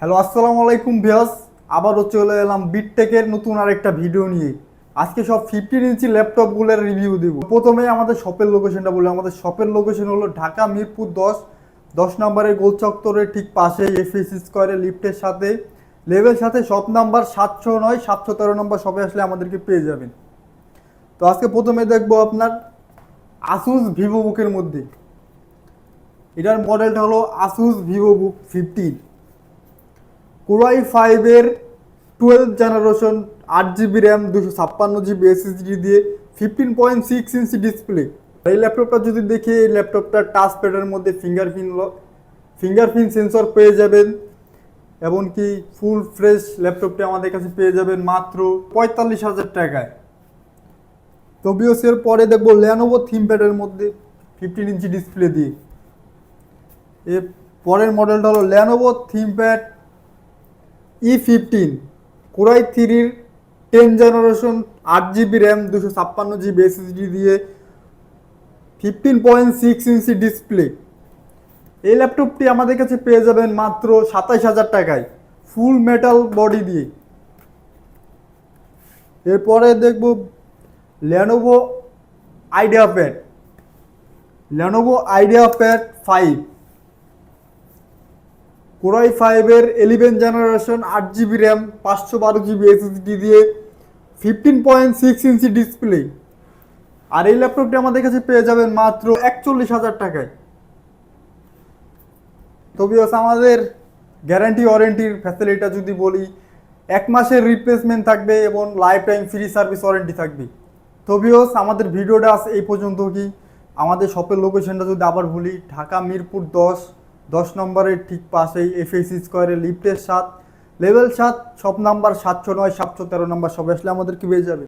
Hello, আসসালামু আলাইকুম viewers. আবারও চলে এলাম বিটটেকের নতুন আরেকটা ভিডিও নিয়ে। আজকে সব 15 ইঞ্চি ল্যাপটপগুলোর রিভিউ দিব। প্রথমে আমাদের শপের লোকেশনটা বলি। আমাদের শপের লোকেশন হলো ঢাকা মিরপুর 10 নম্বরের গোল চত্বরের ঠিক পাশে এফএস স্কয়ারের লিফটের সাথে লেভেল সাথে শপ নাম্বার 709 713 নম্বর শপে আসলে আমাদেরকে পেয়ে যাবেন। তো আজকে প্রথমে দেখবো আপনার আসুস ভিভো বুকের মধ্যে। এটার মডেলটা হলো আসুস ভিভো বুক 15 কোরাই 5-এর 12 generation, 8 GB RAM, 256 GB SSD দিয়ে 15.6 ইঞ্চি ডিসপ্লে। এই ল্যাপটপটা যদি দেখি, এই ল্যাপটপটা টাচ প্যাডের মধ্যে ফিঙ্গারপ্রিন্ট সেন্সর পেয়ে যাবেন। এমনকি ফুল ফ্রেশ ল্যাপটপটি আমাদের কাছে পেয়ে যাবেন মাত্র 45,000 টাকায়। তো বিওসের পরে দেখবো লেনোভো থিমপ্যাডের মধ্যে 15 ইঞ্চি ডিসপ্লে দিয়ে। এর পরের মডেলটা হলো লেনোভো থিমপ্যাড E15 কোরাই 3-র 10 generation, 8 GB RAM, 256 GB SSD দিয়ে 15.6 ইঞ্চি ডিসপ্লে। এই ল্যাপটপটি আমাদের কাছে পেয়ে যাবেন মাত্র 27,000 টাকায়, ফুল মেটাল বডি দিয়ে। এরপরে দেখব Lenovo IdeaPad, Lenovo IdeaPad 5 core i 5-এর 11 generation, 8 GB RAM, 512 GB SSD দিয়ে 15.6 ইঞ্চি ডিসপ্লে। আর এই ল্যাপটপটি আমাদের কাছে পেয়ে যাবেন মাত্র 41,000 টাকায়। তবে আমাদের গ্যারান্টি ওয়ারেন্টির ফ্যাসিলিটিটা যদি বলি, 1 মাসের রিপ্লেসমেন্ট থাকবে এবং life time free service warranty থাকবে। তবেও আমাদের ভিডিওটা এই পর্যন্ত। কি আমাদের শপের লোকেশনটা যদি আবার বলি, ঢাকা মিরপুর 10 নম্বরের ঠিক পাশেই এফএস স্কয়ারের লিফটের লেভেল 7 শপ নাম্বার 709 713 নম্বর সব আসলে আমাদেরকে পেয়ে যাবে।